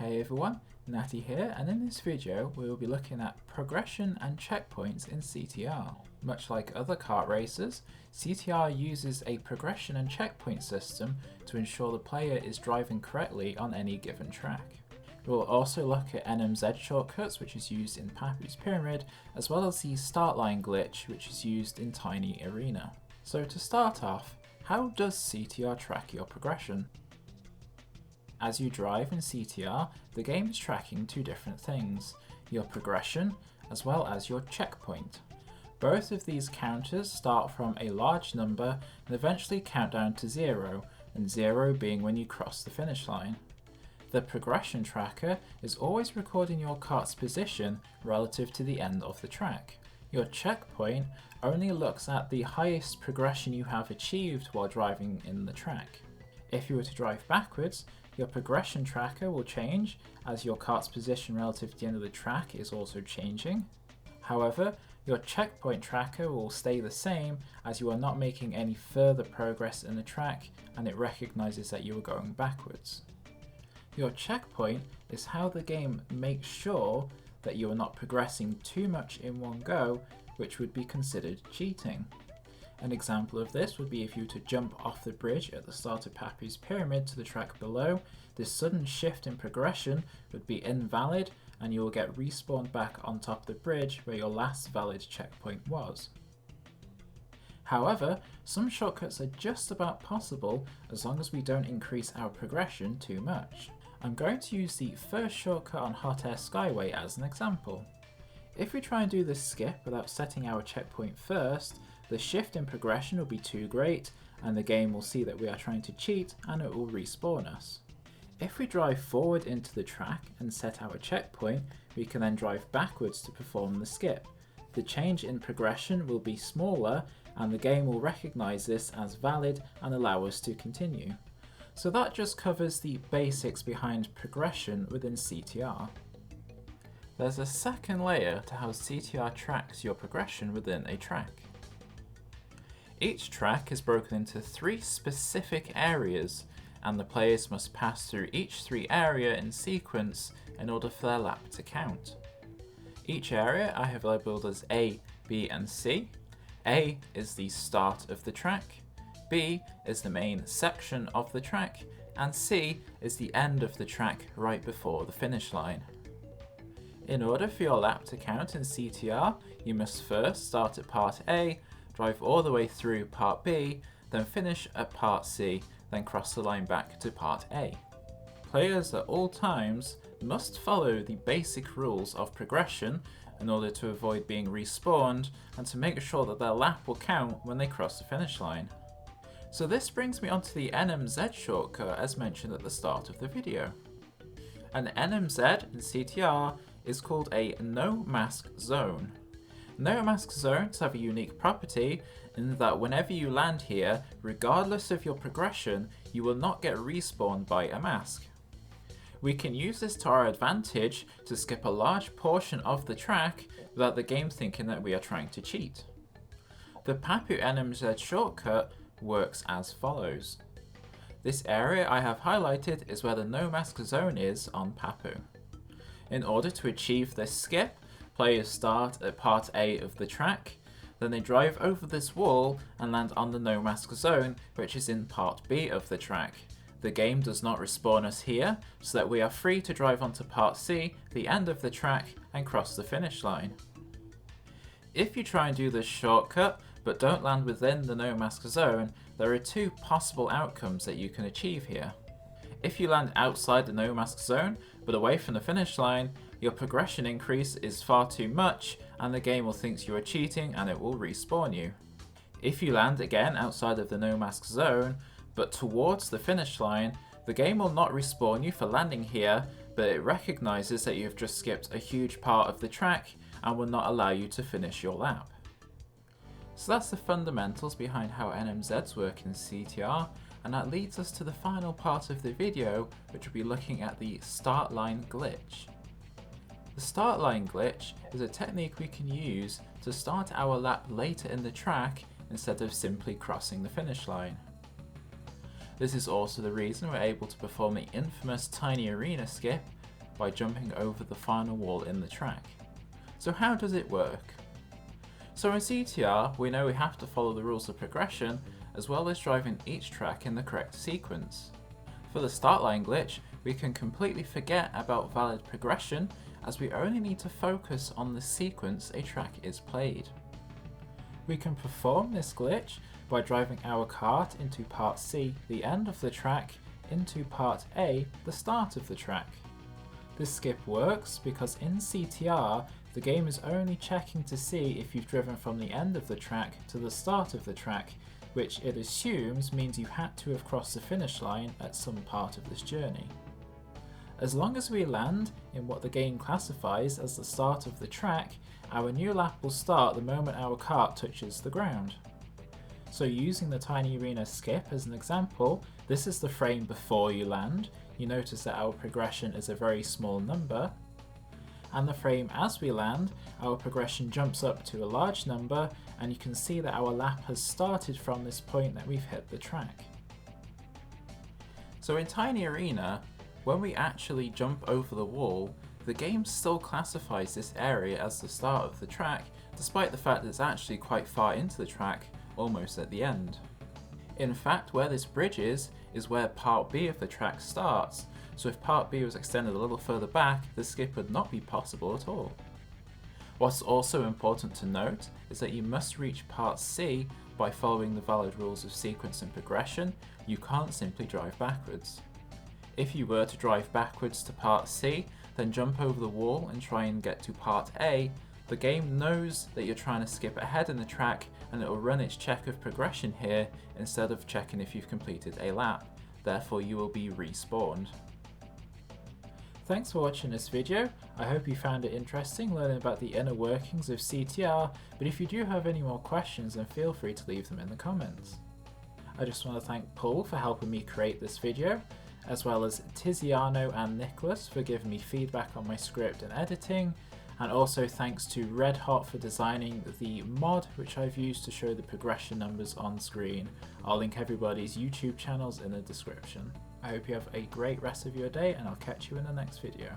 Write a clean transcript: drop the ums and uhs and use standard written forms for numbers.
Hey everyone, Natty here, and in this video we will be looking at progression and checkpoints in CTR. Much like other kart races, CTR uses a progression and checkpoint system to ensure the player is driving correctly on any given track. We will also look at NMZ shortcuts, which is used in Papu's Pyramid, as well as the Startline Glitch, which is used in Tiny Arena. So to start off, how does CTR track your progression? As you drive in CTR, the game is tracking two different things, your progression as well as your checkpoint. Both of these counters start from a large number and eventually count down to 0, and 0 being when you cross the finish line. The progression tracker is always recording your kart's position relative to the end of the track. Your checkpoint only looks at the highest progression you have achieved while driving in the track. If you were to drive backwards, your progression tracker will change as your kart's position relative to the end of the track is also changing. However, your checkpoint tracker will stay the same as you are not making any further progress in the track and it recognizes that you are going backwards. Your checkpoint is how the game makes sure that you are not progressing too much in one go, which would be considered cheating. An example of this would be if you were to jump off the bridge at the start of Papu's Pyramid to the track below. This sudden shift in progression would be invalid and you will get respawned back on top of the bridge where your last valid checkpoint was. However, some shortcuts are just about possible as long as we don't increase our progression too much. I'm going to use the first shortcut on Hot Air Skyway as an example. If we try and do this skip without setting our checkpoint first, the shift in progression will be too great and the game will see that we are trying to cheat and it will respawn us. If we drive forward into the track and set our checkpoint, we can then drive backwards to perform the skip. The change in progression will be smaller and the game will recognise this as valid and allow us to continue. So that just covers the basics behind progression within CTR. There's a second layer to how CTR tracks your progression within a track. Each track is broken into 3 specific areas and the players must pass through each 3 areas in sequence in order for their lap to count. Each area I have labelled as A, B and C. A is the start of the track, B is the main section of the track, and C is the end of the track right before the finish line. In order for your lap to count in CTR, you must first start at part A, drive all the way through part B, then finish at part C, then cross the line back to part A. Players at all times must follow the basic rules of progression in order to avoid being respawned and to make sure that their lap will count when they cross the finish line. So this brings me onto the NMZ shortcut as mentioned at the start of the video. An NMZ in CTR is called a no mask zone. No mask zones have a unique property in that whenever you land here, regardless of your progression, you will not get respawned by a mask. We can use this to our advantage to skip a large portion of the track without the game thinking that we are trying to cheat. The Papu NMZ shortcut works as follows. This area I have highlighted is where the no mask zone is on Papu. In order to achieve this skip, players start at part A of the track, then they drive over this wall and land on the no mask zone, which is in part B of the track. The game does not respawn us here, so that we are free to drive onto part C, the end of the track, and cross the finish line. If you try and do this shortcut, but don't land within the no mask zone, there are 2 possible outcomes that you can achieve here. If you land outside the no mask zone, but away from the finish line, your progression increase is far too much and the game will think you are cheating and it will respawn you. If you land again outside of the no mask zone, but towards the finish line, the game will not respawn you for landing here, but it recognises that you have just skipped a huge part of the track and will not allow you to finish your lap. So that's the fundamentals behind how NMZs work in CTR, and that leads us to the final part of the video, which will be looking at the Startline Glitch. The Startline Glitch is a technique we can use to start our lap later in the track instead of simply crossing the finish line. This is also the reason we're able to perform the infamous Tiny Arena skip by jumping over the final wall in the track. So how does it work? So in CTR, we know we have to follow the rules of progression as well as driving each track in the correct sequence. For the Startline Glitch, we can completely forget about valid progression as we only need to focus on the sequence a track is played. We can perform this glitch by driving our kart into part C, the end of the track, into part A, the start of the track. This skip works because in CTR, the game is only checking to see if you've driven from the end of the track to the start of the track, which it assumes means you had to have crossed the finish line at some part of this journey. As long as we land in what the game classifies as the start of the track, our new lap will start the moment our kart touches the ground. So using the Tiny Arena skip as an example, this is the frame before you land. You notice that our progression is a very small number. And the frame as we land, our progression jumps up to a large number, and you can see that our lap has started from this point that we've hit the track. So in Tiny Arena, when we actually jump over the wall, the game still classifies this area as the start of the track, despite the fact that it's actually quite far into the track, almost at the end. In fact, where this bridge is where part B of the track starts, so if part B was extended a little further back, the skip would not be possible at all. What's also important to note is that you must reach part C by following the valid rules of sequence and progression. You can't simply drive backwards. If you were to drive backwards to part C, then jump over the wall and try and get to part A, the game knows that you're trying to skip ahead in the track and it will run its check of progression here instead of checking if you've completed a lap. Therefore you will be respawned. Thanks for watching this video. I hope you found it interesting learning about the inner workings of CTR, but if you do have any more questions then feel free to leave them in the comments. I just want to thank Paul for helping me create this video, as well as Tiziano and Nicholas for giving me feedback on my script and editing, and also thanks to Red Hot for designing the mod which I've used to show the progression numbers on screen. I'll link everybody's YouTube channels in the description. I hope you have a great rest of your day and I'll catch you in the next video.